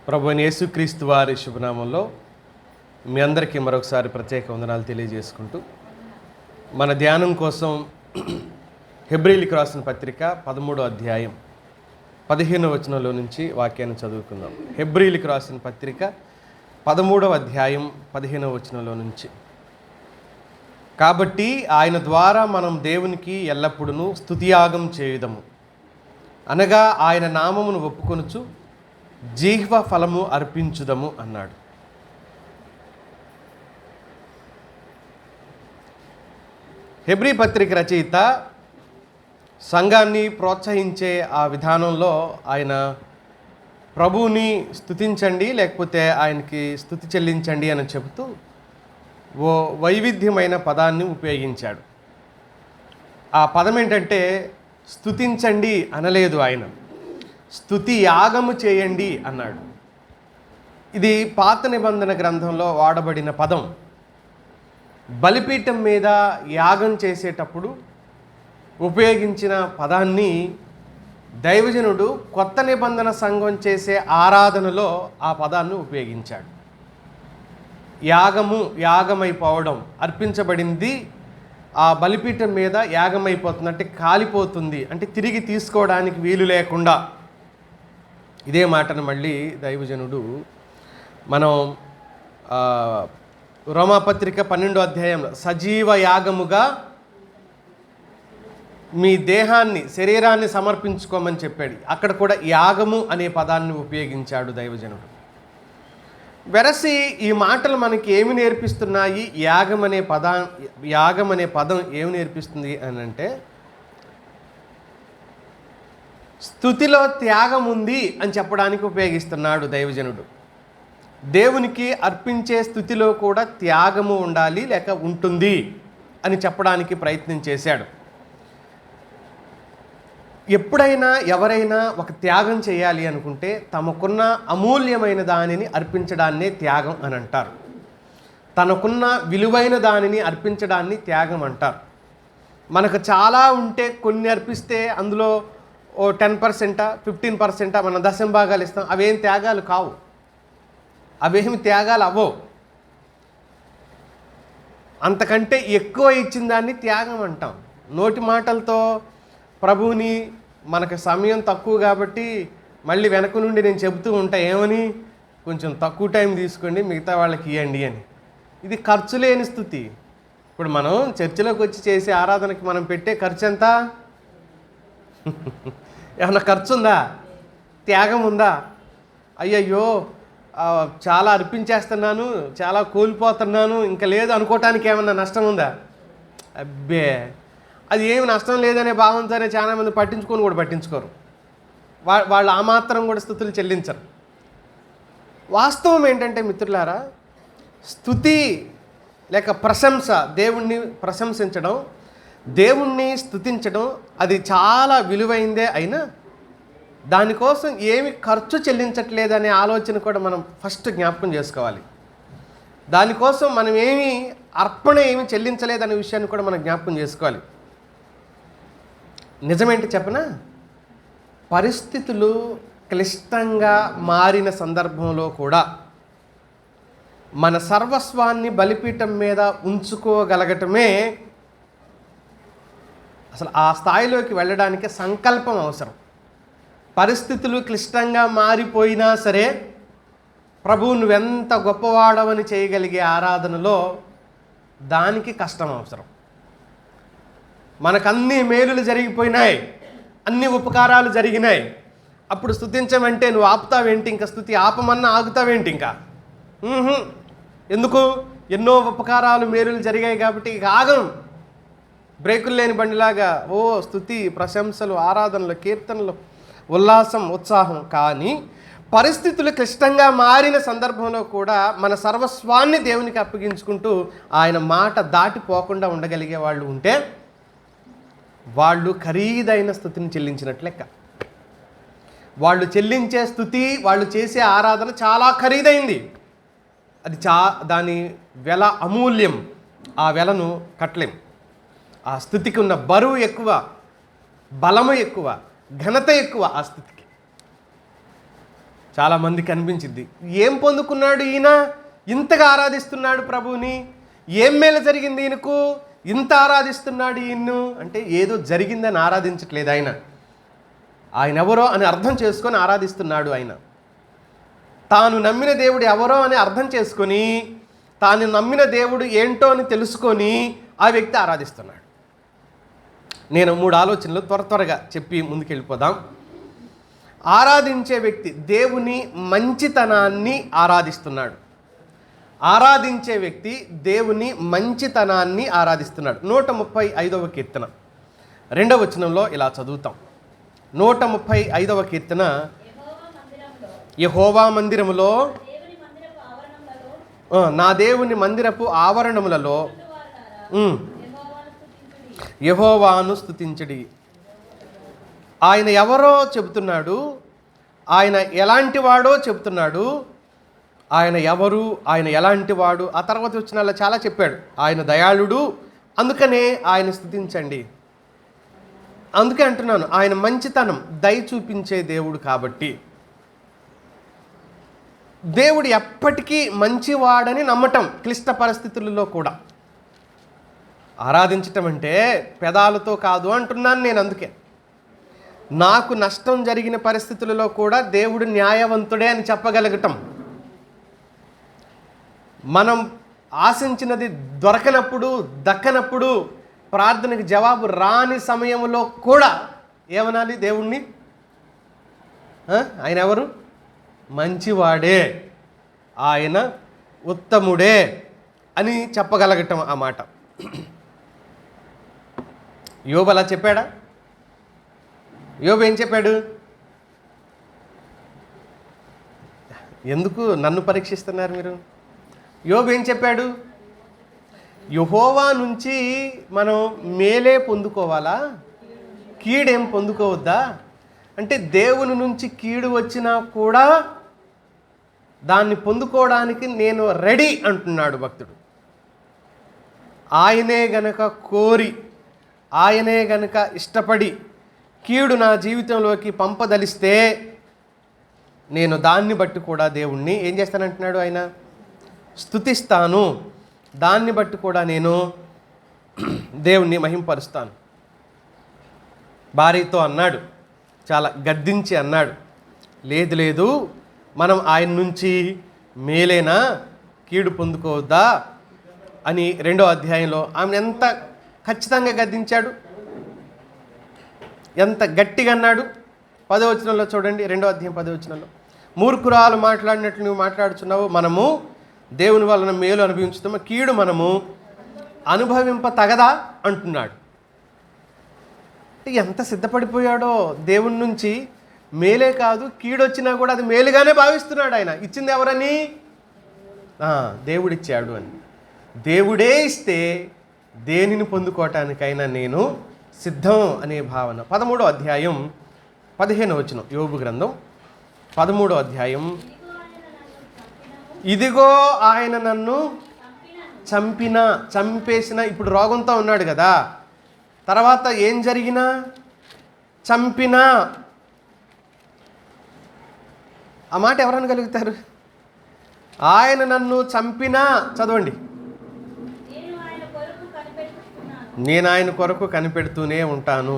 ప్రభువైన యేసుక్రీస్తు వారి శుభనామంలో మీ అందరికీ మరొకసారి ప్రత్యేక వందనాలు తెలియజేసుకుంటూ మన ధ్యానం కోసం హెబ్రీయులకు రాసిన పత్రిక 13వ అధ్యాయం 15వ వచనంలో నుంచి వాక్యాన్ని చదువుకుందాం. హెబ్రీయులకు రాసిన పత్రిక 13వ అధ్యాయం 15వ వచనంలో నుంచి. కాబట్టి ఆయన ద్వారా మనం దేవునికి ఎల్లప్పుడూ స్తుతియాగం చేయుదము, అనగా ఆయన నామమును ఒప్పుకొనుచు జీవ ఫలము అర్పించుదము అన్నాడు. హెబ్రీ పత్రిక రచయిత సంఘాన్ని ప్రోత్సహించే ఆ విధానంలో ఆయన ప్రభువుని స్తుతించండి, లేకపోతే ఆయనకి స్తుతి చెల్లించండి అని చెబుతూ ఓ వైవిధ్యమైన పదాన్ని ఉపయోగించాడు. ఆ పదం ఏంటంటే స్తుతించండి అనలేదు, ఆయన స్తుతి యాగము చేయండి అన్నాడు. ఇది పాత నిబంధన గ్రంథంలో వాడబడిన పదం. బలిపీఠం మీద యాగం చేసేటప్పుడు ఉపయోగించిన పదాన్ని దైవజనుడు కొత్త నిబంధన సంఘం చేసే ఆరాధనలో ఆ పదాన్ని ఉపయోగించాడు. యాగమైపోవడం, అర్పించబడింది ఆ బలిపీఠం మీద యాగమైపోతుంది అంటే కాలిపోతుంది, అంటే తిరిగి తీసుకోవడానికి వీలు లేకుండా. ఇదే మాటను మళ్ళీ దైవజనుడు మనం రోమాపత్రిక 12వ అధ్యాయంలో సజీవ యాగముగా మీ దేహాన్ని, శరీరాన్ని సమర్పించుకోమని చెప్పాడు. అక్కడ కూడా యాగము అనే పదాన్ని ఉపయోగించాడు దైవజనుడు. వెరసి ఈ మాటలు మనకి ఏమి నేర్పిస్తున్నాయి? యాగం అనే పదం ఏమి నేర్పిస్తుంది అని అంటే, స్తుతిలో త్యాగం ఉంది అని చెప్పడానికి ఉపయోగిస్తున్నాడు దైవజనుడు. దేవునికి అర్పించే స్థుతిలో కూడా త్యాగము ఉండాలి, లేక ఉంటుంది అని చెప్పడానికి ప్రయత్నం చేశాడు. ఎప్పుడైనా ఎవరైనా ఒక త్యాగం చేయాలి అనుకుంటే తమకున్న అమూల్యమైన దానిని అర్పించడాన్నే త్యాగం అని అంటారు. తనకున్న విలువైన దానిని అర్పించడాన్ని త్యాగం అంటారు. మనకు చాలా ఉంటే కొన్ని అర్పిస్తే అందులో ఓ 10%, 15% మనం దశంభాగాలు ఇస్తాం. అవేం త్యాగాలు కావు, అవేమి త్యాగాలు అవ్వవు. అంతకంటే ఎక్కువ ఇచ్చిన దాన్ని త్యాగం అంటాం. నోటి మాటలతో ప్రభువుని, మనకు సమయం తక్కువ కాబట్టి మళ్ళీ వెనక నుండి నేను చెబుతూ ఉంటా, ఏమని, కొంచెం తక్కువ టైం తీసుకోండి, మిగతా వాళ్ళకి ఇవ్వండి అని. ఇది ఖర్చు లేని స్థుతి. ఇప్పుడు మనం చర్చిలోకి వచ్చి చేసే ఆరాధనకి మనం పెట్టే ఖర్చు ఎంత? ఏమన్నా ఖర్చు ఉందా? త్యాగం ఉందా? అయ్యయ్యో చాలా అర్పించేస్తున్నాను, చాలా కోల్పోతున్నాను, ఇంకా లేదు అనుకోవటానికి ఏమన్నా నష్టం ఉందా? అబ్బే, అది ఏమి నష్టం లేదనే భావంతోనే చాలామంది పట్టించుకోరు. వాళ్ళు ఆ మాత్రం కూడా స్తుతులు చెల్లించరు. వాస్తవం ఏంటంటే మిత్రులారా, స్తుతి లేక ప్రశంస, దేవుణ్ణి ప్రశంసించడం, దేవుణ్ణి స్తుతించడం అది చాలా విలువైందే. అయినా దానికోసం ఏమి ఖర్చు చెల్లించట్లేదనే ఆలోచన కూడా మనం ఫస్ట్ జ్ఞాపకం చేసుకోవాలి. దానికోసం మనం అర్పణ ఏమి చెల్లించలేదనే విషయాన్ని కూడా మనం జ్ఞాపకం చేసుకోవాలి. నిజమేంటి చెప్పనా? పరిస్థితులు క్లిష్టంగా మారిన సందర్భంలో కూడా మన సర్వస్వాన్ని బలిపీఠం మీద ఉంచుకోగలగటమే, అసలు ఆ స్థాయిలోకి వెళ్ళడానికి సంకల్పం అవసరం. పరిస్థితులు క్లిష్టంగా మారిపోయినా సరే ప్రభువు నువ్వెంత గొప్పవాడవని చేయగలిగే ఆరాధనలో దానికి కష్టం అవసరం. మనకన్నీ మేలులు జరిగిపోయినాయి, అన్ని ఉపకారాలు జరిగినాయి, అప్పుడు స్తుతించమంటే నువ్వు ఆపుతావేంటి? ఇంకా స్తుతి ఆపమన్నా ఆగుతావేంటి? ఇంకా ఎందుకు? ఎన్నో ఉపకారాలు, మేలులు జరిగాయి కాబట్టి ఇక ఆగం. బ్రేకులు లేని బండిలాగా స్తుతి, ప్రశంసలు, ఆరాధనలు, కీర్తనలు, ఉల్లాసం, ఉత్సాహం. కానీ పరిస్థితులు క్లిష్టంగా మారిన సందర్భంలో కూడా మన సర్వస్వాన్ని దేవునికి అప్పగించుకుంటూ ఆయన మాట దాటిపోకుండా ఉండగలిగే వాళ్ళు ఉంటే వాళ్ళు ఖరీదైన స్తుతిని చెల్లించినట్లు లెక్క. వాళ్ళు చెల్లించే స్తుతి, వాళ్ళు చేసే ఆరాధన చాలా ఖరీదైంది. అది దాని వెల అమూల్యం. ఆ వెలను కట్టలేం. ఆ స్తుతికి ఉన్న బరువు ఎక్కువ, బలము ఎక్కువ, ఘనత ఎక్కువ ఆ స్థితికి. చాలామందికి అనిపించింది, ఏం పొందుకున్నాడు ఈయన, ఇంతగా ఆరాధిస్తున్నాడు ప్రభువుని, ఏం మేలు జరిగింది ఈయనకు, ఇంత ఆరాధిస్తున్నాడు ఈయన్ను అంటే ఏదో జరిగిందని ఆరాధించట్లేదు ఆయన ఎవరో అని అర్థం చేసుకొని ఆరాధిస్తున్నాడు. ఆయన తాను నమ్మిన దేవుడు ఎవరో అని అర్థం చేసుకొని, తాను నమ్మిన దేవుడు ఏంటో అని తెలుసుకొని ఆ వ్యక్తి ఆరాధిస్తున్నాడు. నేను 3 ఆలోచనలు త్వరగా చెప్పి ముందుకెళ్ళిపోదాం. ఆరాధించే వ్యక్తి దేవుని మంచితనాన్ని ఆరాధిస్తున్నాడు. ఆరాధించే వ్యక్తి దేవుని మంచితనాన్ని ఆరాధిస్తున్నాడు. 135వ కీర్తన 2వ వచనంలో ఇలా చదువుతాం. 135వ కీర్తన, యెహోవా మందిరములో, నా దేవుని మందిరపు ఆవరణములలో యెహోవాను స్తుతించుడి. ఆయన ఎవరో చెబుతున్నాడు, ఆయన ఎలాంటి వాడో చెబుతున్నాడు. ఆయన ఎవరు, ఆయన ఎలాంటి వాడు, ఆ తర్వాత వచ్చిన చాలా చెప్పాడు. ఆయన దయాళుడు, అందుకనే ఆయన స్తుతించండి. అందుకే అంటున్నాను, ఆయన మంచితనం, దయ చూపించే దేవుడు కాబట్టి. దేవుడు ఎప్పటికీ మంచివాడని నమ్మటం, క్లిష్ట పరిస్థితులలో కూడా. ఆరాధించటం అంటే పెదాలతో కాదు అంటున్నాను నేను. అందుకే నాకు నష్టం జరిగిన పరిస్థితులలో కూడా దేవుడు న్యాయవంతుడే అని చెప్పగలగటం, మనం ఆశించినది దొరకనప్పుడు, దక్కనప్పుడు, ప్రార్థనకి జవాబు రాని సమయంలో కూడా ఏమనాలి దేవుణ్ణి? ఆయన ఎవరు? మంచివాడే, ఆయన ఉత్తముడే అని చెప్పగలగటం ఆ మాట. యోబు అలా చెప్పాడా? యోబు ఏం చెప్పాడు? ఎందుకు నన్ను పరీక్షిస్తున్నారు మీరు? యోబు ఏం చెప్పాడు? యెహోవా నుంచి మనం మేలే పొందుకోవాలా, కీడేం పొందుకోవద్దా? అంటే దేవుని నుంచి కీడు వచ్చినా కూడా దాన్ని పొందుకోవడానికి నేను రెడీ అంటున్నాడు భక్తుడు. ఆయనే గనక కోరి, ఆయనే గనక ఇష్టపడి కీడు నా జీవితంలోకి పంపదలిస్తే నేను దాన్ని బట్టి కూడా దేవుణ్ణి ఏం చేస్తానంటున్నాడు? ఆయన స్తుతిస్తాను. దాన్ని బట్టి కూడా నేను దేవుణ్ణి మహింపరుస్తాను. భార్యతో అన్నాడు, చాలా గద్దించి అన్నాడు, లేదు మనం ఆయన నుంచి మేలేనా, కీడు పొందుకోవద్దా అని 2వ అధ్యాయంలో ఆమెను ఎంత ఖచ్చితంగా గద్దించాడు, ఎంత గట్టిగా అన్నాడు. 10వ వచనంలో చూడండి, 2వ అధ్యాయం 10వ వచనంలో, మూర్ఖురాలు మాట్లాడినట్లు నువ్వు మాట్లాడుచున్నావు, మనము దేవుని వలన మేలు అనుభవించుతాము, కీడు మనము అనుభవింప తగదా అంటున్నాడు. ఎంత సిద్ధపడిపోయాడో దేవుని నుంచి. మేలే కాదు, కీడు వచ్చినా కూడా అది మేలుగానే భావిస్తున్నాడు. ఆయన ఇచ్చింది ఎవరని? దేవుడిచ్చాడు అని. దేవుడే ఇస్తే దేనిని పొందుకోవటానికైనా నేను సిద్ధం అనే భావన. 13వ అధ్యాయం 15వ వచనం, యోబు గ్రంథం 13వ అధ్యాయం. ఇదిగో ఆయన నన్ను చంపేసిన, ఇప్పుడు రోగంతో ఉన్నాడు కదా, తర్వాత ఏం జరిగినా చంపినా, ఆ మాట ఎవరని కలుగుతారు? ఆయన నన్ను చంపినా, చదవండి, నేను ఆయన కొరకు కనిపెడుతూనే ఉంటాను,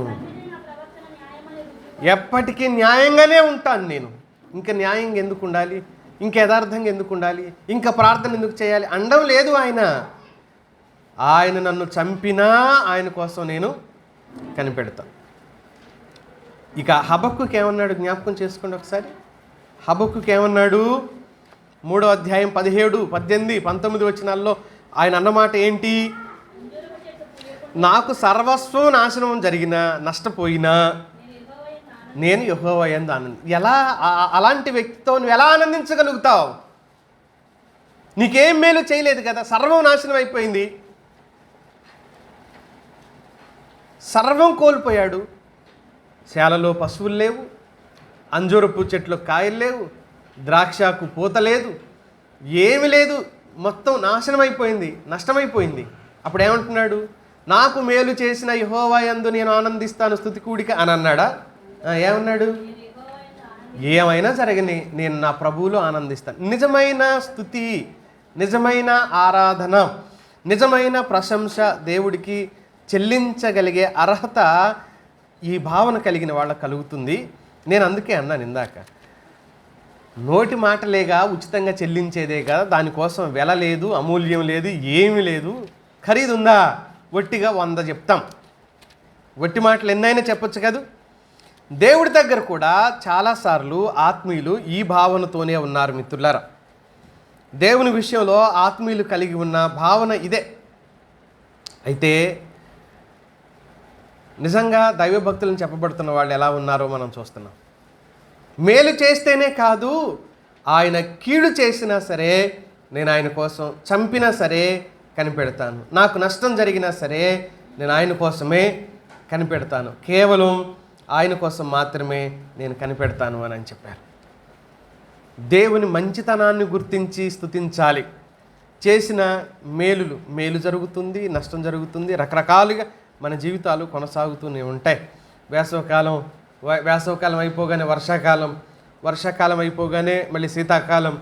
ఎప్పటికీ న్యాయంగానే ఉంటాను నేను. ఇంకా న్యాయంగా ఎందుకు ఉండాలి, ఇంకా యథార్థంగా ఎందుకు ఉండాలి, ఇంకా ప్రార్థన ఎందుకు చేయాలి అనడం లేదు. ఆయన నన్ను చంపినా ఆయన కోసం నేను కనిపెడతాను. ఇక హబక్కుకు ఏమన్నాడు జ్ఞాపకం చేసుకోండి ఒకసారి. హబక్కుకు ఏమన్నాడు? 3వ అధ్యాయం 17, 18, 19 వచనాల్లో ఆయన అన్నమాట ఏంటి? నాకు సర్వస్వం నాశనం జరిగినా, నష్టపోయినా నేను యెహోవా యందు ఆనందం. ఎలా అలాంటి వ్యక్తితో నువ్వు ఎలా ఆనందించగలుగుతావు? నీకేం మేలు చేయలేదు కదా, సర్వం నాశనం అయిపోయింది, సర్వం కోల్పోయాడు. శాలలో పశువులు లేవు, అంజూరపు చెట్లు కాయలు లేవు, ద్రాక్షకు పూత లేదు, ఏమి లేదు, మొత్తం నాశనం అయిపోయింది, నష్టమైపోయింది. అప్పుడు ఏమంటున్నాడు? నాకు మేలు చేసిన యెహోవా యందు నేను ఆనందిస్తాను స్తుతి కూడిక అని అన్నాడా? ఏమన్నాడు? ఏమైనా జరగని నేను నా ప్రభువులో ఆనందిస్తాను. నిజమైన స్తుతి, నిజమైన ఆరాధన, నిజమైన ప్రశంస దేవుడికి చెల్లించగలిగే అర్హత ఈ భావన కలిగిన వాళ్ళకు కలుగుతుంది. నేను అందుకే అన్నాను ఇందాక, నోటి మాటలేగా ఉచితంగా చెల్లించేదేగా, దానికోసం వెల లేదు, అమూల్యం లేదు, ఏమీ లేదు. ఖరీదు ఉందా? ఒట్టిగా 100 చెప్తాం. ఒట్టి మాటలు ఎన్నైనా చెప్పొచ్చు కదా. దేవుడి దగ్గర కూడా చాలాసార్లు ఆత్మీయులు ఈ భావనతోనే ఉన్నారు మిత్రులారా. దేవుని విషయంలో ఆత్మీయులు కలిగి ఉన్న భావన ఇదే. అయితే నిజంగా దైవభక్తులను చెప్పబడుతున్న వాళ్ళు ఎలా ఉన్నారో మనం చూస్తున్నాం. మేలు చేస్తేనే కాదు, ఆయన కీడు చేసినా సరే నేను ఆయన కోసం చంపినా సరే కనిపెడతాను, నాకు నష్టం జరిగినా సరే నేను ఆయన కోసమే కనిపెడతాను, కేవలం ఆయన కోసం మాత్రమే నేను కనిపెడతాను అని చెప్పారు. దేవుని మంచితనాన్ని గుర్తించి స్తుతించాలి. చేసిన మేలు జరుగుతుంది, నష్టం జరుగుతుంది, రకరకాలుగా మన జీవితాలు కొనసాగుతూనే ఉంటాయి. వేసవకాలం అయిపోగానే వర్షాకాలం అయిపోగానే మళ్ళీ శీతాకాలం,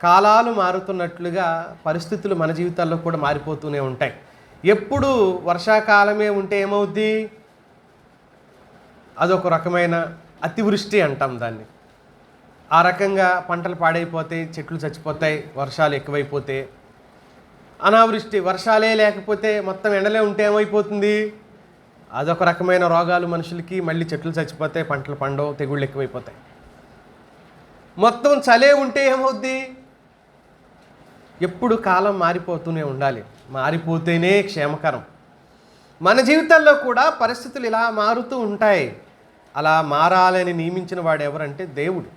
కాలాలు మారుతున్నట్లుగా పరిస్థితులు మన జీవితాల్లో కూడా మారిపోతూనే ఉంటాయి. ఎప్పుడు వర్షాకాలమే ఉంటే ఏమవుద్ది? అదొక రకమైన అతివృష్టి అంటాం దాన్ని. ఆ రకంగా పంటలు పాడైపోతాయి, చెట్లు చచ్చిపోతాయి, వర్షాలు ఎక్కువైపోతే. అనావృష్టి, వర్షాలే లేకపోతే మొత్తం ఎండలే ఉంటే ఏమైపోతుంది? అదొక రకమైన రోగాలు మనుషులకి, మళ్ళీ చెట్లు చచ్చిపోతాయి, పంటలు పండవు, తెగుళ్ళు ఎక్కువైపోతాయి. మొత్తం చలే ఉంటే ఏమవుద్ది? ఎప్పుడు కాలం మారిపోతూనే ఉండాలి, మారిపోతేనే క్షేమకరం. మన జీవితాల్లో కూడా పరిస్థితులు ఇలా మారుతూ ఉంటాయి. అలా మారాలని నియమించిన వాడు ఎవరంటే దేవుడు.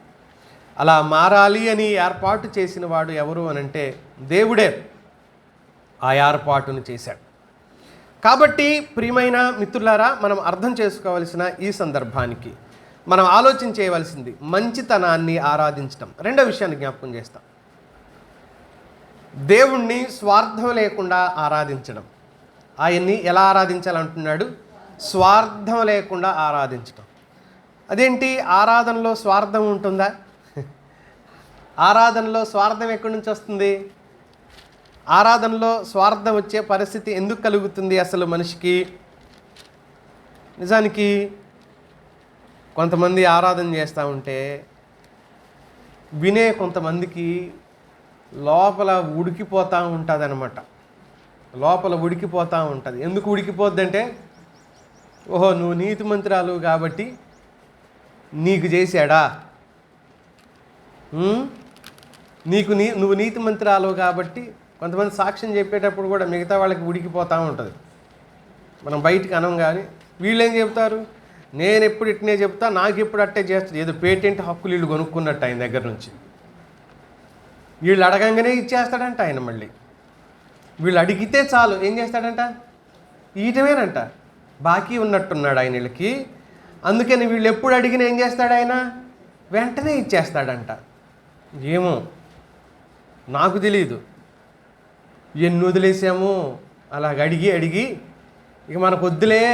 అలా మారాలి అని ఏర్పాటు చేసిన వాడు ఎవరు అనంటే దేవుడే ఆ ఏర్పాటును చేశాడు. కాబట్టి ప్రియమైన మిత్రులారా, మనం అర్థం చేసుకోవలసిన ఈ సందర్భానికి మనం ఆలోచన చేయవలసింది మంచితనాన్ని ఆరాధించడం. రెండో విషయాన్ని జ్ఞాపకం చేస్తాం, దేవుణ్ణి స్వార్థం లేకుండా ఆరాధించడం. ఆయన్ని ఎలా ఆరాధించాలంటున్నాడు? స్వార్థం లేకుండా ఆరాధించడం. అదేంటి? ఆరాధనలో స్వార్థం ఉంటుందా? ఆరాధనలో స్వార్థం ఎక్కడి నుంచి వస్తుంది? ఆరాధనలో స్వార్థం వచ్చే పరిస్థితి ఎందుకు కలుగుతుంది అసలు మనిషికి? నిజానికి కొంతమంది ఆరాధన చేస్తూ ఉంటే వినే కొంతమందికి లోపల ఉడికిపోతూ ఉంటుంది అన్నమాట. లోపల ఉడికిపోతూ ఉంటుంది. ఎందుకు ఉడికిపోద్దంటే, ఓహో నువ్వు నీతిమంతురాలు కాబట్టి నీకు చేశాడా? నువ్వు నీతిమంతురాలు కాబట్టి. కొంతమంది సాక్ష్యం చెప్పేటప్పుడు కూడా మిగతా వాళ్ళకి ఉడికిపోతూ ఉంటుంది. మనం బయటికి అనం, కానీ వీళ్ళు ఏం చెప్తారు? నేను ఎప్పుడు ఇట్నే చెప్తా, నాకు ఎప్పుడు అట్టే చేస్తాడు. ఏదో పేటెంట్ హక్కులు వీళ్ళు కొనుక్కున్నట్టు ఆయన దగ్గర నుంచి. వీళ్ళు అడగంగానే ఇచ్చేస్తాడంట ఆయన. మళ్ళీ వీళ్ళు అడిగితే చాలు ఏం చేస్తాడంట? ఈయటమేనంట. బాకీ ఉన్నట్టున్నాడు ఆయన వీళ్ళకి. అందుకని వీళ్ళు ఎప్పుడు అడిగినా ఏం చేస్తాడు ఆయన? వెంటనే ఇచ్చేస్తాడంట. ఏమో నాకు తెలియదు, ఎన్ని వదిలేసాము అలాగ అడిగి ఇక మనకు వద్దులే,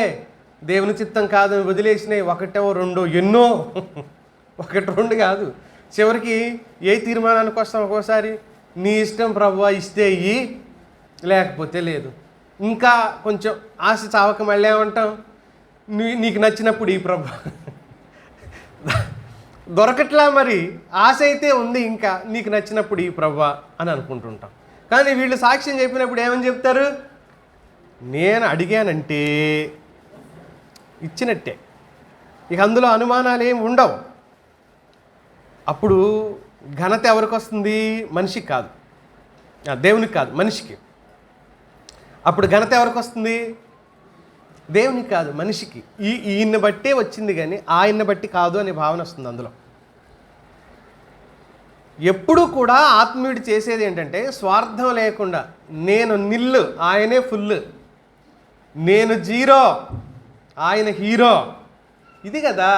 దేవుని చిత్తం కాదు వదిలేసినాయి. 1, 2 ఎన్నో, 1, 2 కాదు. చివరికి ఏ తీర్మానానికి వస్తాం? ఒక్కోసారి నీ ఇష్టం ప్రభువా, ఇస్తే ఇయ్యి, లేకపోతే లేదు. ఇంకా కొంచెం ఆశ చావక మళ్ళీ ఏమంటాం? నీకు నచ్చినప్పుడు ఈ ప్రభు. దొరకట్లా మరి, ఆశ అయితే ఉంది, ఇంకా నీకు నచ్చినప్పుడు ఈ ప్రభు అని అనుకుంటుంటాం. కానీ వీళ్ళు సాక్ష్యం చెప్పినప్పుడు ఏమని చెప్తారు? నేను అడిగానంటే ఇచ్చినట్టే, ఇక అందులో అనుమానాలు ఏమి ఉండవు. అప్పుడు ఘనత ఎవరికి వస్తుంది? మనిషికి కాదు, దేవునికి కాదు, మనిషికి. అప్పుడు ఘనత ఎవరికి వస్తుంది? దేవునికి కాదు, మనిషికి. ఈయన్ని బట్టే వచ్చింది కానీ ఆయన్ని బట్టి కాదు అనే భావన వస్తుంది అందులో. ఎప్పుడూ కూడా ఆత్మీయుడు చేసేది ఏంటంటే స్వార్థం లేకుండా, నేను నిల్లు, ఆయనే ఫుల్, నేను జీరో, ఆయన హీరో. ఇది కదా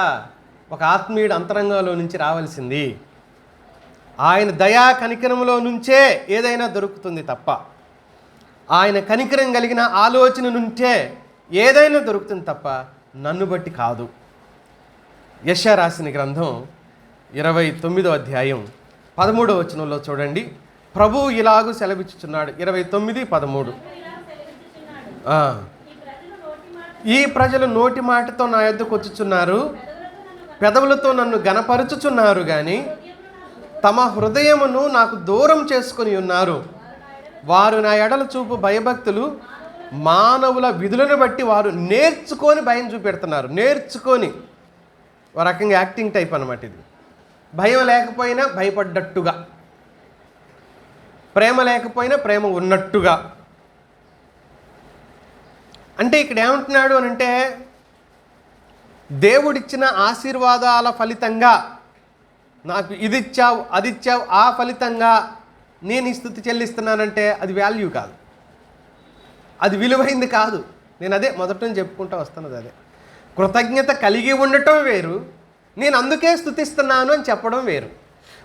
ఒక ఆత్మీయుడు అంతరంగంలో నుంచి రావాల్సింది. ఆయన దయా కనికరంలో నుంచే ఏదైనా దొరుకుతుంది తప్ప, ఆయన కనికరం కలిగిన ఆలోచన నుంచే ఏదైనా దొరుకుతుంది తప్ప నన్ను బట్టి కాదు. యెషయా రాసిన గ్రంథం 29వ అధ్యాయం 13వ వచనంలో చూడండి. ప్రభువు ఇలాగూ సెలవిచ్చుచున్నాడు. 29:13. ఈ ప్రజలు నోటి మాటతో నా యొద్దకు వచ్చుచున్నారు, పెదవులతో నన్ను గనపరుచుచున్నారు గాని తమ హృదయమును నాకు దూరం చేసుకొని ఉన్నారు. వారు నా ఎడల చూపు భయభక్తులు మానవుల విధులను బట్టి వారు నేర్చుకొని భయం చూపెడుతున్నారు. నేర్చుకొని ఒక రకంగా యాక్టింగ్ టైప్ అన్నమాట ఇది. భయం లేకపోయినా భయపడ్డట్టుగా, ప్రేమ లేకపోయినా ప్రేమ ఉన్నట్టుగా. అంటే ఇక్కడ ఏమంటున్నాడు అని అంటే, దేవుడిచ్చిన ఆశీర్వాదాల ఫలితంగా నాకు ఇది ఇచ్చావు అది ఇచ్చావు, ఆ ఫలితంగా నేను ఈ స్తుతి చెల్లిస్తున్నానంటే అది వాల్యూ కాదు, అది విలువైంది కాదు. నేను అదే మొదట నుంచి చెప్పుకుంటూ వస్తున్నది అదే. కృతజ్ఞత కలిగి ఉండటం వేరు, నేను అందుకే స్తుతిస్తున్నాను అని చెప్పడం వేరు.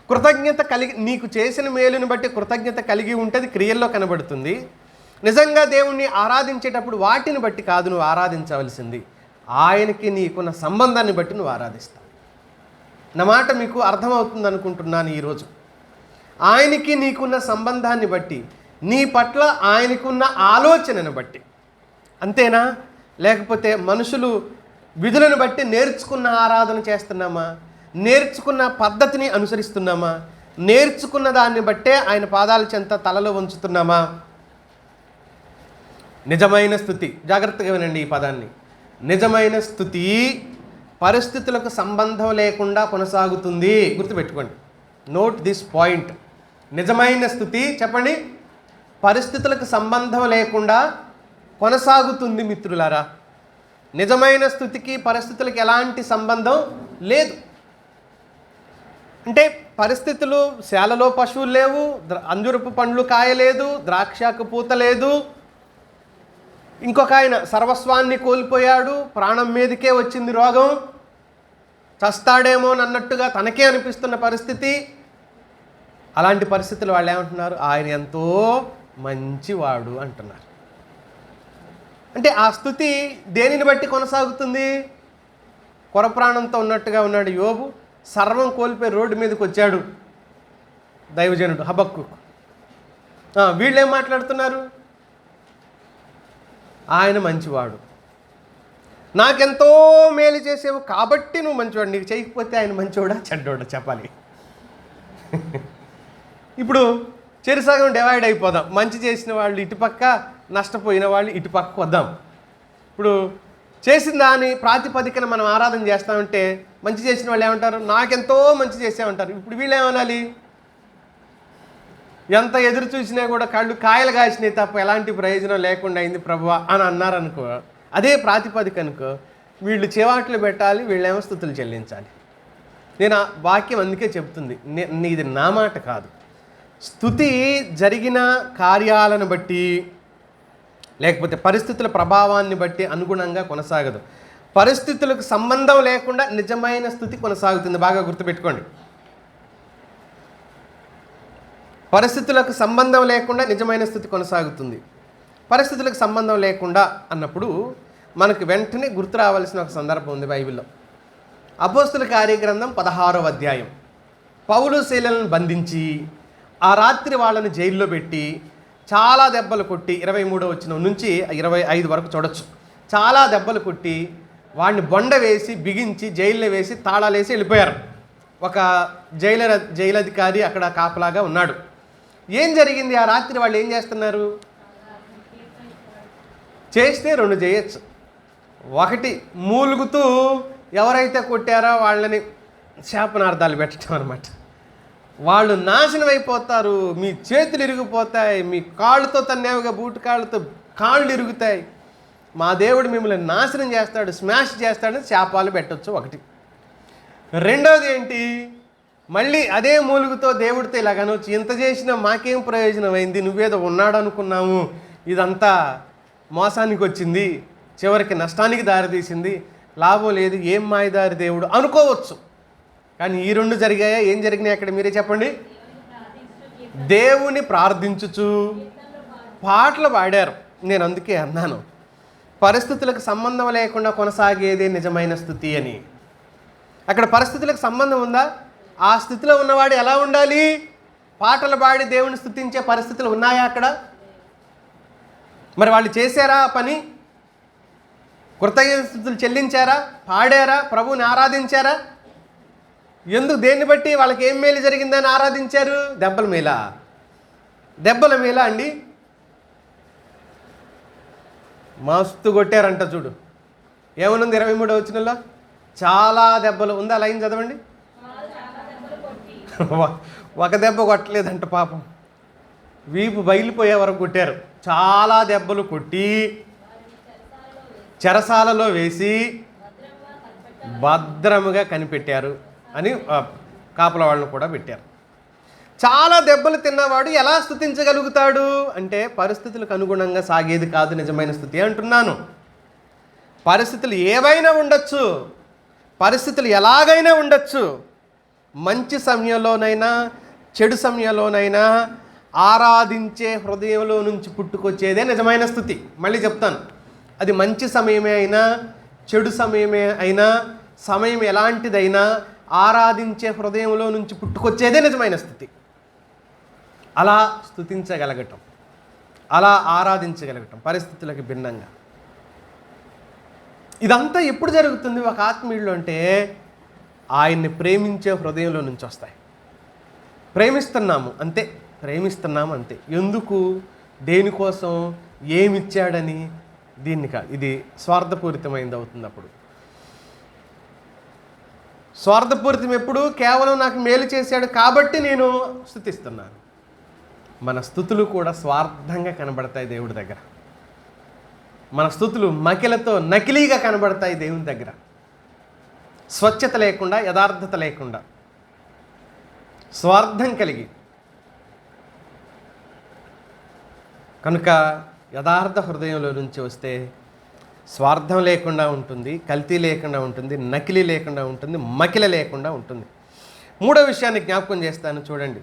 కృతజ్ఞత కలిగి, నీకు చేసిన మేలుని బట్టి కృతజ్ఞత కలిగి ఉంటే క్రియల్లో కనబడుతుంది. నిజంగా దేవుణ్ణి ఆరాధించేటప్పుడు వాటిని బట్టి కాదు నువ్వు ఆరాధించవలసింది, ఆయనకి నీకున్న సంబంధాన్ని బట్టి నువ్వు ఆరాధిస్తావు. నా మాట మీకు అర్థమవుతుంది అనుకుంటున్నాను ఈరోజు. ఆయనకి నీకున్న సంబంధాన్ని బట్టి, నీ పట్ల ఆయనకున్న ఆలోచనను బట్టి. అంతేనా? లేకపోతే మనుషులు విధులను బట్టి నేర్చుకున్న ఆరాధన చేస్తున్నామా? నేర్చుకున్న పద్ధతిని అనుసరిస్తున్నామా? నేర్చుకున్న దాన్ని బట్టే ఆయన పాదాల చెంత తలలో ఉంచుతున్నామా? నిజమైన స్తుతి, జాగ్రత్తగా వినండి ఈ పదాన్ని. నిజమైన స్తుతి పరిస్థితులకు సంబంధం లేకుండా కొనసాగుతుంది. గుర్తుపెట్టుకోండి, నోట్ దిస్ పాయింట్. నిజమైన స్తుతి చెప్పండి, పరిస్థితులకు సంబంధం లేకుండా కొనసాగుతుంది. మిత్రులారా, నిజమైన స్తుతికి పరిస్థితులకు ఎలాంటి సంబంధం లేదు. అంటే పరిస్థితులు, శాలలో పశువులు లేవు, అంజురపు పండ్లు కాయలేదు, ద్రాక్షకు పూత లేదు, ఇంకొక ఆయన సర్వస్వాన్ని కోల్పోయాడు, ప్రాణం మీదకే వచ్చింది రోగం, చస్తాడేమో అన్నట్టుగా తనకే అనిపిస్తున్న పరిస్థితి. అలాంటి పరిస్థితులు వాళ్ళు ఏమంటున్నారు? ఆయన ఎంతో మంచివాడు అంటున్నారు. అంటే ఆ స్తుతి దేనిని బట్టి కొనసాగుతుంది? కొరప్రాణంతో ఉన్నట్టుగా ఉన్నాడు యోబు, సర్వం కోల్పోయి రోడ్డు మీదకి వచ్చాడు దైవజనుడు హబక్కూకు. వీళ్ళు ఏం మాట్లాడుతున్నారు? ఆయన మంచివాడు, నాకెంతో మేలు చేసేవు కాబట్టి నువ్వు మంచివాడు, నీకు చేయకపోతే ఆయన మంచివాడా చెడ్డోడా చెప్పాలి. ఇప్పుడు చెరుసగం డివైడ్ అయిపోదాం. మంచి చేసిన వాళ్ళు ఇటుపక్క, నష్టపోయిన వాళ్ళు ఇటుపక్కకు వద్దాం. ఇప్పుడు చేసిన దాని ప్రాతిపదికన మనం ఆరాధన చేస్తామంటే మంచి చేసిన వాళ్ళు ఏమంటారు? నాకెంతో మంచి చేసామంటారు. ఇప్పుడు వీళ్ళు ఏమనాలి? ఎంత ఎదురు చూసినా కూడా కళ్ళు కాయలు కాసినాయి తప్ప ఎలాంటి ప్రయోజనం లేకుండా అయింది ప్రభువా అని అన్నారనుకో, అదే ప్రాతిపదిక అనుకో, వీళ్ళు చేవాట్లు పెట్టాలి, వీళ్ళేమో స్తుతులు చెల్లించాలి. నేను ఆ వాక్యం అందుకే చెప్తుంది, ఇది నా మాట కాదు. స్తుతి జరిగిన కార్యాలను బట్టి లేకపోతే పరిస్థితుల ప్రభావాన్ని బట్టి అనుగుణంగా కొనసాగదు. పరిస్థితులకు సంబంధం లేకుండా నిజమైన స్తుతి కొనసాగుతుంది. బాగా గుర్తుపెట్టుకోండి, పరిస్థితులకు సంబంధం లేకుండా నిజమైన స్థితి కొనసాగుతుంది. పరిస్థితులకు సంబంధం లేకుండా అన్నప్పుడు మనకు వెంటనే గుర్తు రావాల్సిన ఒక సందర్భం ఉంది బైబిల్లో. అపోస్తుల కార్యగ్రంథం 16వ అధ్యాయం. పౌలు శీలను బంధించి ఆ రాత్రి వాళ్ళని జైల్లో పెట్టి చాలా దెబ్బలు కొట్టి, 23వ వచనం నుంచి 25 వరకు చూడొచ్చు, చాలా దెబ్బలు కొట్టి వాడిని బొండ వేసి బిగించి జైల్లో వేసి తాళాలేసి వెళ్ళిపోయారు. ఒక జైలధికారి అక్కడ కాపలాగా ఉన్నాడు. ఏం జరిగింది ఆ రాత్రి? వాళ్ళు ఏం చేస్తున్నారు? చేస్తే 2 చేయొచ్చు. ఒకటి, మూలుగుతూ ఎవరైతే కొట్టారో వాళ్ళని శాపనార్థాలు పెట్టడం అనమాట. వాళ్ళు నాశనం అయిపోతారు, మీ చేతులు ఇరిగిపోతాయి, మీ కాళ్ళతో తన్నేవిగా బూటు కాళ్ళతో కాళ్ళు ఇరుగుతాయి, మా దేవుడు మిమ్మల్ని నాశనం చేస్తాడు, స్మాష్ చేస్తాడని శాపాలు పెట్టవచ్చు ఒకటి. రెండవది ఏంటి? మళ్ళీ అదే మూలుగుతో దేవుడితో ఇలాగనొచ్చు, ఇంత చేసినా మాకేం ప్రయోజనం అయింది, నువ్వేదో ఉన్నాడు అనుకున్నాము, ఇదంతా మోసానికి వచ్చింది, చివరికి నష్టానికి దారితీసింది, లాభం లేదు, ఏం మాయదారి దేవుడు అనుకోవచ్చు. కానీ ఈ 2 జరిగాయా? ఏం జరిగినాయి అక్కడ మీరే చెప్పండి. దేవుని ప్రార్థించుచు పాటలు పాడారు. నేను అందుకే అన్నాను, పరిస్థితులకు సంబంధం లేకుండా కొనసాగేదే నిజమైన స్తుతి అని. అక్కడ పరిస్థితులకు సంబంధం ఉందా? ఆ స్థితిలో ఉన్నవాడు ఎలా ఉండాలి? పాటలు పాడి దేవుని స్తుతించే పరిస్థితులు ఉన్నాయా అక్కడ? మరి వాళ్ళు చేశారా ఆ పని? కృతజ్ఞతలు చెల్లించారా? పాడారా? ప్రభువుని ఆరాధించారా? ఎందుకు, దేన్ని బట్టి వాళ్ళకి ఏం మేలు జరిగిందని ఆరాధించారు? దెబ్బల మేలా? దెబ్బల మేలా అండి? మస్తు కొట్టారంట చూడు. ఏమనుంది 23వ వచనంలో? చాలా దెబ్బలు ఉందా? లైన్ చదవండి. ఒక దెబ్బ కొట్టలేదంట పాపం, వీపు బయలుపోయే వరకు కొట్టారు. చాలా దెబ్బలు కొట్టి చెరసాలలో వేసి భద్రముగా కనిపెట్టారు అని కాపల వాళ్ళను కూడా పెట్టారు. చాలా దెబ్బలు తిన్నవాడు ఎలా స్తుతించగలుగుతాడు అంటే పరిస్థితులకు అనుగుణంగా సాగేది కాదు నిజమైన స్తుతి అంటున్నాను. పరిస్థితులు ఏవైనా ఉండొచ్చు, పరిస్థితులు ఎలాగైనా ఉండొచ్చు, మంచి సమయంలోనైనా చెడు సమయంలోనైనా ఆరాధించే హృదయంలో నుంచి పుట్టుకొచ్చేదే నిజమైన స్థుతి. మళ్ళీ చెప్తాను, అది మంచి సమయమే అయినా చెడు సమయమే అయినా, సమయం ఎలాంటిదైనా ఆరాధించే హృదయంలో నుంచి పుట్టుకొచ్చేదే నిజమైన స్థుతి. అలా స్తుతించగలగటం, అలా ఆరాధించగలగటం పరిస్థితులకు భిన్నంగా. ఇదంతా ఎప్పుడు జరుగుతుంది ఒక ఆత్మీయుల్లో అంటే ఆయన్ని ప్రేమించే హృదయంలో నుంచి వస్తాయి. ప్రేమిస్తున్నాము అంతే, ప్రేమిస్తున్నాము అంతే. ఎందుకు, దేనికోసం, ఏమిచ్చాడని, దీన్ని కాదు. ఇది స్వార్థపూరితమైనది అవుతుంది. అప్పుడు స్వార్థపూరితం ఎప్పుడు? కేవలం నాకు మేలు చేశాడు కాబట్టి నేను స్తుతిస్తున్నాను. మన స్తుతులు కూడా స్వార్థంగా కనబడతాయి దేవుడి దగ్గర. మన స్తుతులు మకిలతో నకిలీగా కనబడతాయి దేవుని దగ్గర. స్వచ్ఛత లేకుండా, యథార్థత లేకుండా, స్వార్థం కలిగి. కనుక యథార్థ హృదయంలో నుంచి వస్తే స్వార్థం లేకుండా ఉంటుంది, కల్తీ లేకుండా ఉంటుంది, నకిలీ లేకుండా ఉంటుంది, మకిల లేకుండా ఉంటుంది. మూడో విషయాన్ని జ్ఞాపకం చేస్తాను చూడండి.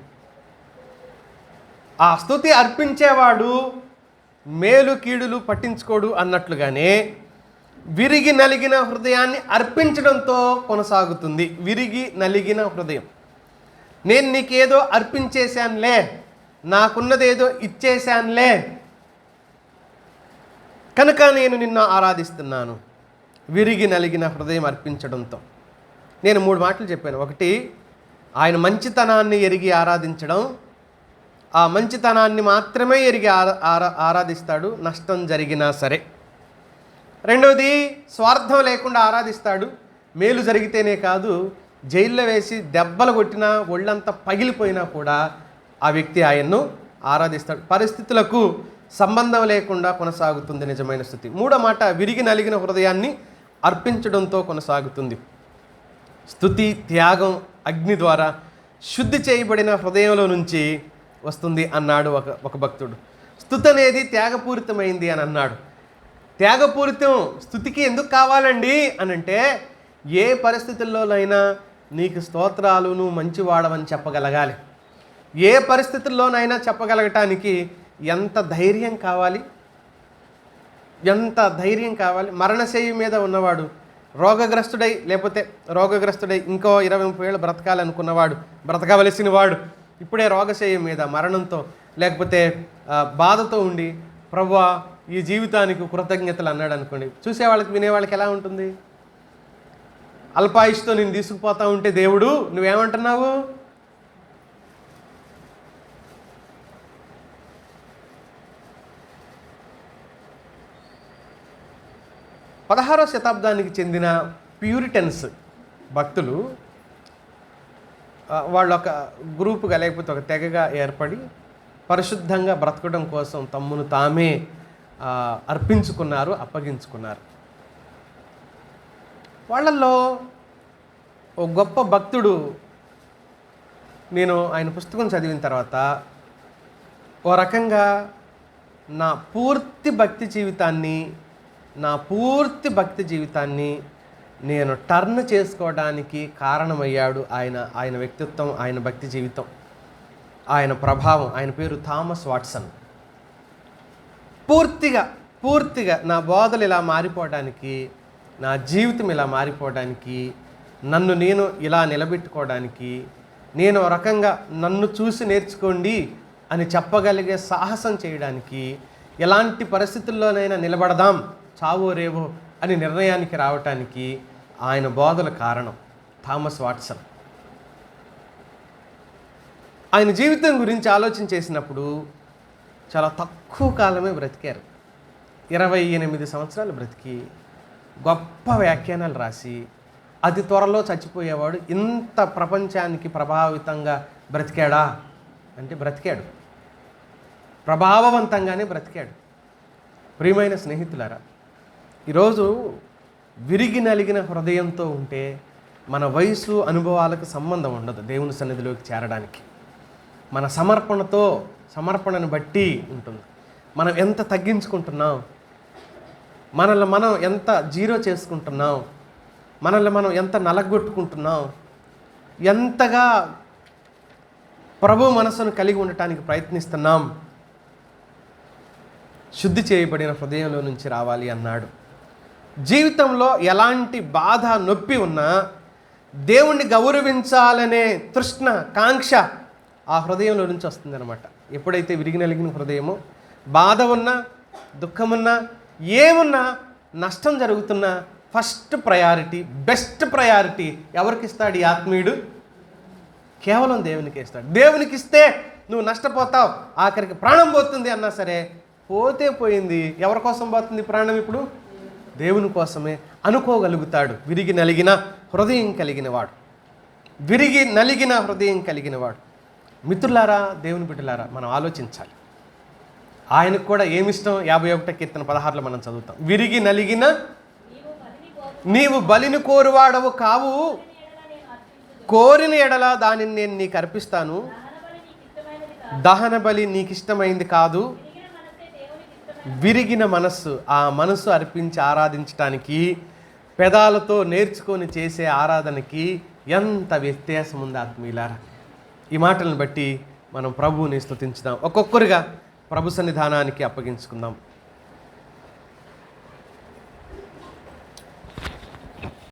ఆ స్తుతి అర్పించేవాడు మేలు కీడులు పట్టించుకోడు అన్నట్లుగానే విరిగి నలిగిన హృదయాన్ని అర్పించడంతో కొనసాగుతుంది. విరిగి నలిగిన హృదయం, నేను నీకేదో అర్పించేశానులే, నాకున్నదేదో ఇచ్చేశానులే కనుక నేను నిన్ను ఆరాధిస్తున్నాను. విరిగి నలిగిన హృదయం అర్పించడంతో. నేను 3 మాటలు చెప్పాను. ఒకటి, ఆయన మంచితనాన్ని ఎరిగి ఆరాధించడం. ఆ మంచితనాన్ని మాత్రమే ఎరిగి ఆరాధిస్తాడు నష్టం జరిగినా సరే. రెండవది, స్వార్థం లేకుండా ఆరాధిస్తాడు. మేలు జరిగితేనే కాదు, జైల్లో వేసి దెబ్బలు కొట్టినా, ఒళ్ళంతా పగిలిపోయినా కూడా ఆ వ్యక్తి ఆయన్ను ఆరాధిస్తాడు. పరిస్థితులకు సంబంధం లేకుండా కొనసాగుతుంది నిజమైన స్థుతి. మూడో మాట, విరిగి నలిగిన హృదయాన్ని అర్పించడంతో కొనసాగుతుంది. స్థుతి త్యాగం అగ్ని ద్వారా శుద్ధి చేయబడిన హృదయంలో నుంచి వస్తుంది అన్నాడు ఒక భక్తుడు. స్థుతి అనేది త్యాగపూరితమైంది అని అన్నాడు. త్యాగపూరితం స్థుతికి ఎందుకు కావాలండి అని అంటే, ఏ పరిస్థితుల్లోనైనా నీకు స్తోత్రాలు, నువ్వు మంచివాడవని చెప్పగలగాలి. ఏ పరిస్థితుల్లోనైనా చెప్పగలగటానికి ఎంత ధైర్యం కావాలి, ఎంత ధైర్యం కావాలి. మరణశయ్య మీద ఉన్నవాడు, రోగగ్రస్తుడై ఇంకో 20-30 ఏళ్ళు బ్రతకాలనుకున్నవాడు, బ్రతకవలసిన వాడు ఇప్పుడే రోగశయ్య మీద మరణంతో లేకపోతే బాధతో ఉండి ప్రభువా ఈ జీవితానికి కృతజ్ఞతలు అన్నాడు అనుకోండి, చూసేవాళ్ళకి వినేవాళ్ళకి ఎలా ఉంటుంది? అల్పాయుష్తో నేను తీసుకుపోతా ఉంటే దేవుడు నువ్వేమంటున్నావు? పదహారవ శతాబ్దానికి చెందిన ప్యూరిటన్స్ భక్తులు, వాళ్ళు ఒక గ్రూపుగా లేకపోతే ఒక తెగగా ఏర్పడి పరిశుద్ధంగా బ్రతకడం కోసం తమ్మును తామే అర్పించుకున్నారు, అప్పగించుకున్నారు. వాళ్ళల్లో ఒక గొప్ప భక్తుడు, నేను ఆయన పుస్తకం చదివిన తర్వాత ఓ రకంగా నా పూర్తి భక్తి జీవితాన్ని నేను టర్న్ చేసుకోవడానికి కారణమయ్యాడు ఆయన వ్యక్తిత్వం, ఆయన భక్తి జీవితం, ఆయన ప్రభావం. ఆయన పేరు థామస్ వాట్సన్. పూర్తిగా నా బోధలు ఇలా మారిపోవడానికి, నా జీవితం ఇలా మారిపోవడానికి, నన్ను నేను ఇలా నిలబెట్టుకోవడానికి నేను ఒక రకంగా నన్ను చూసి నేర్చుకోండి అని చెప్పగలిగే సాహసం చేయడానికి, ఎలాంటి పరిస్థితుల్లోనైనా నిలబడదాం చావో రేవో అని నిర్ణయానికి రావటానికి ఆయన బోధల కారణం. థామస్ వాట్సన్ ఆయన జీవితం గురించి ఆలోచన చేసినప్పుడు చాలా తక్కువ కాలమే బ్రతికారు. 28 సంవత్సరాలు బ్రతికి గొప్ప వ్యాఖ్యానాలు రాసి అతి త్వరలో చచ్చిపోయేవాడు. ఇంత ప్రపంచానికి ప్రభావితంగా బ్రతికాడా అంటే బ్రతికాడు, ప్రభావవంతంగానే బ్రతికాడు. ప్రియమైన స్నేహితులారా, ఈరోజు విరిగి నలిగిన హృదయంతో ఉంటే మన వయసు అనుభవాలకు సంబంధం ఉండదు దేవుని సన్నిధిలోకి చేరడానికి. మన సమర్పణను బట్టి ఉంటుంది. మనం ఎంత తగ్గించుకుంటున్నాం, మనల్ని మనం ఎంత జీరో చేసుకుంటున్నాం, మనల్ని మనం ఎంత నలగొట్టుకుంటున్నాం, ఎంతగా ప్రభు మనసును కలిగి ఉండటానికి ప్రయత్నిస్తున్నాం. శుద్ధి చేయబడిన హృదయంలో నుంచి రావాలి అన్నాడు. జీవితంలో ఎలాంటి బాధ నొప్పి ఉన్నా దేవుణ్ణి గౌరవించాలనే తృష్ణ కాంక్ష ఆ హృదయంలో నుంచి వస్తుందన్నమాట. ఎప్పుడైతే విరిగి నలిగిన హృదయమో, బాధ ఉన్నా దుఃఖమున్నా ఏమున్నా నష్టం జరుగుతున్నా ఫస్ట్ ప్రయారిటీ, బెస్ట్ ప్రయారిటీ ఎవరికి ఇస్తాడు ఈ ఆత్మీయుడు? కేవలం దేవునికి ఇస్తాడు. దేవునికి ఇస్తే నువ్వు నష్టపోతావు, ఆఖరికి ప్రాణం పోతుంది అన్నా సరే పోతే పోయింది. ఎవరి కోసం పోతుంది ప్రాణం? ఇప్పుడు దేవుని కోసమే అనుకోగలుగుతాడు విరిగి నలిగిన హృదయం కలిగినవాడు. విరిగి నలిగిన హృదయం కలిగినవాడు. మిత్రులారా, దేవుని బిడ్డలారా, మనం ఆలోచించాలి. ఆయనకు కూడా ఏమిష్టం? 51 కీర్తన 16లో మనం చదువుతాం. విరిగి నలిగిన నీవు బలిని కోరువాడవు కావు, కోరిన ఎడల దానిని నేను నీకు అర్పిస్తాను. దహన బలి నీకు ఇష్టమైంది కాదు. విరిగిన మనస్సు, ఆ మనస్సు అర్పించి ఆరాధించటానికి, పెదాలతో నేర్చుకొని చేసే ఆరాధనకి ఎంత వ్యత్యాసం ఉంది ఆత్మీయులారా. ఈ మాటలను బట్టి మనం ప్రభువుని స్తుతించుదాం. ఒక్కొక్కరుగా ప్రభు సన్నిధానానికి అప్పగించుకుందాం.